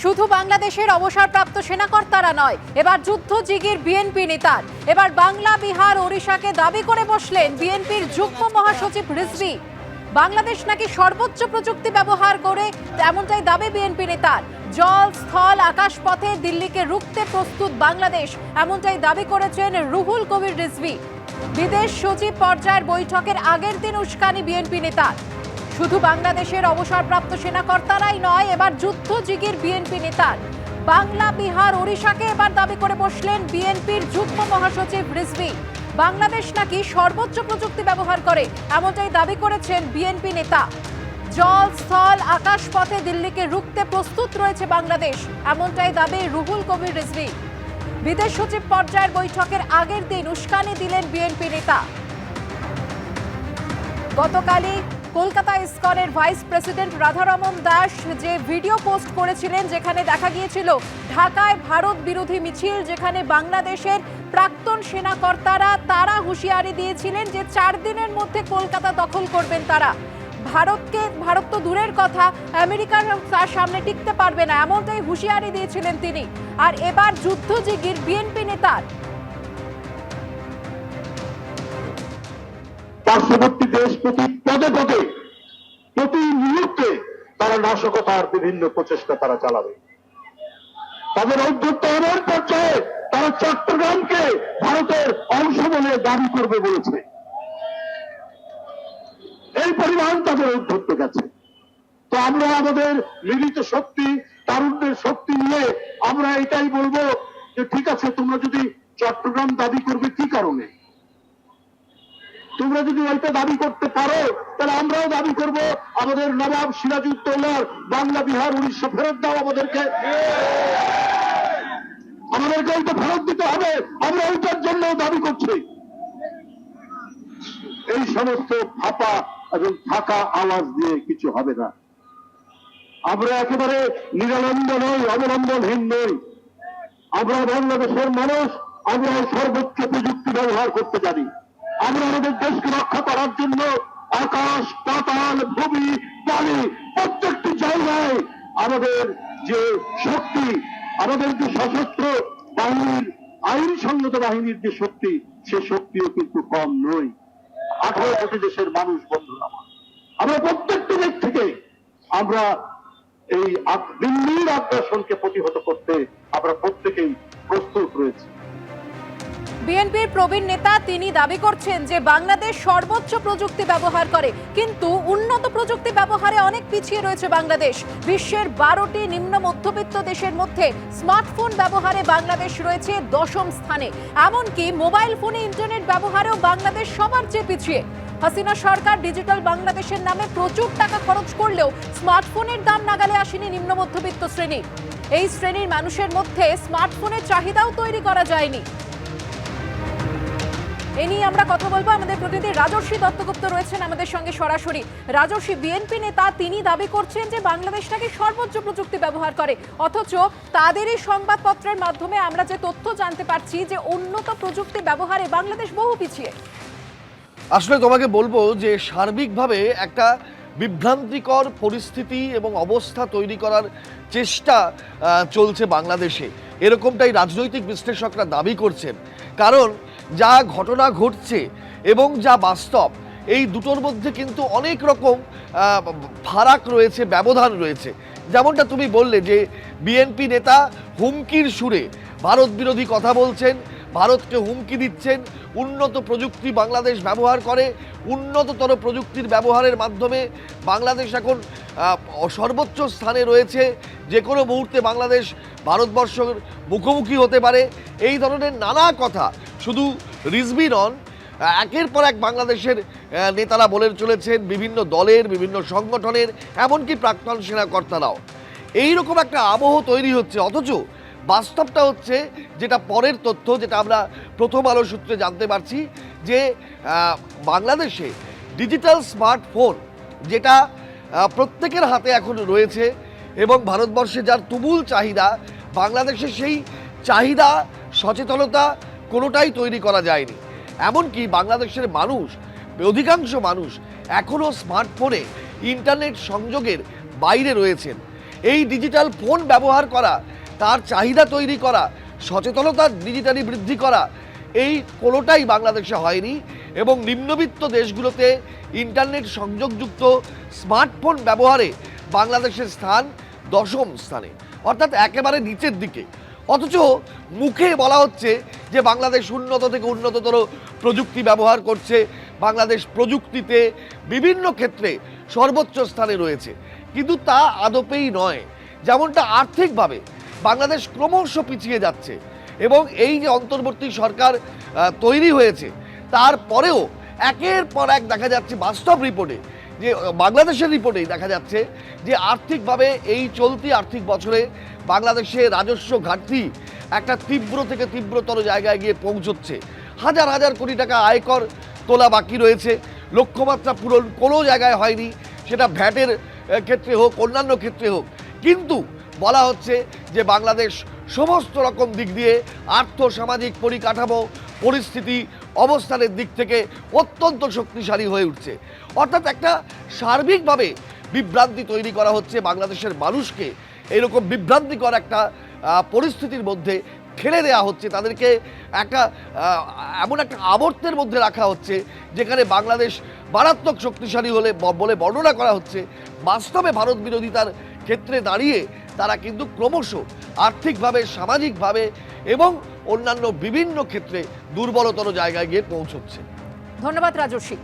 শুধু বাংলাদেশের অবসরপ্রাপ্ত সেনাকর্তারা নয়, এবার যুদ্ধজিগির বিএনপি নেতার। এবার বাংলা, বিহার, ওড়িশাকে দাবি করে বসলেন বিএনপির যুগ্ম মহাসচিব রিজভী। বাংলাদেশ নাকি সর্বোচ্চ প্রযুক্তি ব্যবহার করে, এমনটাই দাবি বিএনপি নেতার। জল, স্থল, আকাশ পথে দিল্লিকে রুখতে প্রস্তুত বাংলাদেশ, এমনটাই দাবি করেছেন রুহুল কবির রিজভী। বিদেশ সচিব পর্যায়ের বৈঠকের আগের দিন উস্কানি বিএনপি নেতার। শুধু বাংলাদেশের অবসরপ্রাপ্ত সেনাকর্তারাই নয়, এবার যুদ্ধজিগির বিএনপি নেতার। বাংলা, বিহার, ওড়িশাকে এবার দাবি করে বসলেন বিএনপির যুগ্ম মহাসচিব রিজভী। বাংলাদেশ নাকি সর্বোচ্চ প্রযুক্তি ব্যবহার করে, এমনটাই দাবি করেছেন বিএনপি নেতা। জল, স্থল, আকাশ পথে দিল্লিকে রুখতে প্রস্তুত রয়েছে বাংলাদেশ, এমনটাই দাবি রুহুল কবির রিজভী। বিদেশ সচিব পর্যায়ের বৈঠকের আগের দিন উস্কানি দিলেন বিএনপি নেতা। গতকালই কলকাতা ইসকনের ভাইস প্রেসিডেন্ট রাধারমন দাস যে ভিডিও পোস্ট করেছিলেন, যেখানে দেখা গিয়েছিল ঢাকায় ভারত বিরোধী মিছিল, যেখানে বাংলাদেশের প্রাক্তন সেনাকর্তারা তারা হুঁশিয়ারি দিয়েছিলেন যে 4 দিনের মধ্যে কলকাতা দখল করবেন তারা। ভারত তো দূরের কথা, আমেরিকার তার সামনে টিকতে পারবে না, এমনটাই হুঁশিয়ারি দিয়েছিলেন তিনি। আর এবার যুদ্ধজিগির বিএনপি নেতার। পার্শ্ববর্তী দেশ প্রতি পদে পদে প্রতি মুহূর্তে তারা নাশকতার বিভিন্ন প্রচেষ্টা তারা চালাবে। তাদের অভ্যুত্থানের পর্যায়ে তারা চট্টগ্রামকে ভারতের অংশ বলে দাবি করবে বলেছে। এই পরিমাণ তাদের অভ্যুত্থ গেছে। তো আমরা আমাদের মিলিত শক্তি, তারুণ্যের শক্তি নিয়ে আমরা এটাই বলবো যে ঠিক আছে, তোমরা যদি চট্টগ্রাম দাবি করবে কি কারণে, তোমরা যদি ওইটা দাবি করতে পারো তাহলে আমরাও দাবি করব আমাদের নবাব সিরাজউদ্দৌলার বাংলা, বিহার, উড়িষ্যা ফেরত দাও আমাদেরকে ওইটা ফেরত দিতে হবে। আমরা ওইটার জন্য দাবি করছি। এই সমস্ত ফাঁপা এবং ফাঁকা আওয়াজ দিয়ে কিছু হবে না। আমরা একেবারে নিরানন্দ নই, অবলম্বনহীন নই। আমরা বাংলাদেশের মানুষ, আমরা সর্বোচ্চ প্রযুক্তি ব্যবহার করতে জানি। আমরা আমাদের দেশকে রক্ষা করার জন্য আকাশ, পাতাল, ভূমি, পানি প্রত্যেকটি জায়গায় আমাদের যে শক্তি, আমাদের যে সশস্ত্র বাহিনীর, আইনসঙ্গত বাহিনীর যে শক্তি, সে শক্তিও কিন্তু কম নয়। 18 কোটি দেশের মানুষ, বন্ধুরা, আমরা প্রত্যেকটি দিক থেকে আমরা এই দিল্লির আগ্রাসনকে প্রতিহত করতে আমরা প্রত্যেকেই প্রস্তুত রয়েছি। বিএনপির প্রবীণ নেতা তিনি দাবি করছেন যে বাংলাদেশ সর্বোচ্চ প্রযুক্তি ব্যবহার করে, কিন্তু উন্নত প্রযুক্তি ব্যবহারে অনেক পিছিয়ে রয়েছে বাংলাদেশ। বিশ্বের 12টি নিম্ন মধ্যবিত্ত দেশের মধ্যে স্মার্টফোন ব্যবহারে বাংলাদেশ রয়েছে 10ম স্থানে। এমনকি মোবাইল ফোনে ইন্টারনেট ব্যবহারেও বাংলাদেশ সবার চেয়ে পিছিয়ে। হাসিনা সরকার ডিজিটাল বাংলাদেশের নামে প্রচুর টাকা খরচ করলেও স্মার্টফোনের দাম নাগালে আসেনি নিম্ন মধ্যবিত্ত শ্রেণী। এই শ্রেণীর মানুষের মধ্যে স্মার্টফোনের চাহিদাও তৈরি করা যায়নি। এ নিয়ে আমরা কথা বলবো। আমাদের প্রতিনিধি রাজর্ষি দত্তগুপ্ত রয়েছেন আমাদের সঙ্গে সরাসরি। রাজর্ষি, বিএনপি নেতা তিনি দাবি করছেন যে বাংলাদেশ নাকি সর্বোচ্চ প্রযুক্তি ব্যবহার করে, অথচ তাদেরই সংবাদপত্রের মাধ্যমে আমরা যে তথ্য জানতে পারছি যে উন্নত প্রযুক্তি ব্যবহারে বাংলাদেশ বহু পিছিয়ে। আসলে তোমাকে বলবো যে সার্বিকভাবে একটা বিভ্রান্তিকর পরিস্থিতি এবং অবস্থা তৈরি করার চেষ্টা চলছে বাংলাদেশে, এরকমটাই রাজনৈতিক বিশ্লেষকরা দাবি করছেন। কারণ যা ঘটনা ঘটছে এবং যা বাস্তব, এই দুটোর মধ্যে কিন্তু অনেক রকম ফারাক রয়েছে, ব্যবধান রয়েছে। যেমনটা তুমি বললে যে বিএনপি নেতা হুমকির সুরে ভারত বিরোধী কথা বলছেন, ভারতকে হুমকি দিচ্ছেন উন্নত প্রযুক্তি বাংলাদেশ ব্যবহার করে, উন্নততর প্রযুক্তির ব্যবহারের মাধ্যমে বাংলাদেশ এখন সর্বোচ্চ স্থানে রয়েছে, যে কোনো মুহূর্তে বাংলাদেশ ভারতবর্ষের মুখোমুখি হতে পারে। এই ধরনের নানা কথা শুধু রিজভী নন, একের পর এক বাংলাদেশের নেতারা বলে চলেছেন, বিভিন্ন দলের, বিভিন্ন সংগঠনের, এমনকি প্রাক্তন সেনাকর্তারাও। এইরকম একটা আবহ তৈরি হচ্ছে, অথচ বাস্তবটা হচ্ছে যেটা পরের তথ্য, যেটা আমরা প্রথম আলো সূত্রে জানতে পারছি, যে বাংলাদেশে ডিজিটাল স্মার্টফোন যেটা প্রত্যেকের হাতে এখন রয়েছে এবং ভারতবর্ষে যার তুমুল চাহিদা, বাংলাদেশে সেই চাহিদা, সচেতনতা কোনোটাই তৈরি করা যায়নি। এমনকি বাংলাদেশের মানুষ, অধিকাংশ মানুষ এখনও স্মার্টফোনে ইন্টারনেট সংযোগের বাইরে রয়েছেন। এই ডিজিটাল ফোন ব্যবহার করা, তার চাহিদা তৈরি করা, সচেতনতা ডিজিটালি বৃদ্ধি করা, এই কোনোটাই বাংলাদেশে হয়নি। এবং নিম্নবিত্ত দেশগুলোতে ইন্টারনেট সংযোগযুক্ত স্মার্টফোন ব্যবহারে বাংলাদেশের স্থান 10ম স্থানে, অর্থাৎ একেবারে নিচের দিকে। অথচ মুখে বলা হচ্ছে যে বাংলাদেশ উন্নত থেকে উন্নততর প্রযুক্তি ব্যবহার করছে, বাংলাদেশ প্রযুক্তিতে বিভিন্ন ক্ষেত্রে সর্বোচ্চ স্থানে রয়েছে, কিন্তু তা আদপেই নয়। যেমনটা আর্থিকভাবে বাংলাদেশ ক্রমশ পিছিয়ে যাচ্ছে, এবং এই যে অন্তর্বর্তী সরকার তৈরি হয়েছে তারপরেও একের পর এক দেখা যাচ্ছে বাস্তব রিপোর্টে, যে বাংলাদেশের রিপোর্টেই দেখা যাচ্ছে যে আর্থিকভাবে এই চলতি আর্থিক বছরে বাংলাদেশে রাজস্ব ঘাটতি একটা তীব্র থেকে তীব্রতর জায়গায় গিয়ে পৌঁছচ্ছে। হাজার হাজার কোটি টাকা আয়কর তোলা বাকি রয়েছে, লক্ষ্যমাত্রা পূরণ কোনো জায়গায় হয়নি, সেটা ভ্যাটের ক্ষেত্রে হোক, অন্যান্য ক্ষেত্রে হোক। কিন্তু বলা হচ্ছে যে বাংলাদেশ সমস্ত রকম দিক দিয়ে আর্থ সামাজিক পরিকাঠামো পরিস্থিতি অবস্থানের দিক থেকে অত্যন্ত শক্তিশালী হয়ে উঠছে। অর্থাৎ একটা সার্বিকভাবে বিভ্রান্তি তৈরি করা হচ্ছে বাংলাদেশের মানুষকে। এরকম বিভ্রান্তিকর একটা পরিস্থিতির মধ্যে ঠেলে দেওয়া হচ্ছে, তাদেরকে একটা এমন একটা আবর্তের মধ্যে রাখা হচ্ছে যেখানে বাংলাদেশ মারাত্মক শক্তিশালী বলে বর্ণনা করা হচ্ছে। বাস্তবে ভারত বিরোধিতার ক্ষেত্রে দাঁড়িয়ে তারা কিন্তু ক্রমশ আর্থিকভাবে, সামাজিকভাবে এবং অন্যান্য বিভিন্ন ক্ষেত্রে দুর্বলতর জায়গায় গিয়ে পৌঁছচ্ছে। ধন্যবাদ রাজস্বী।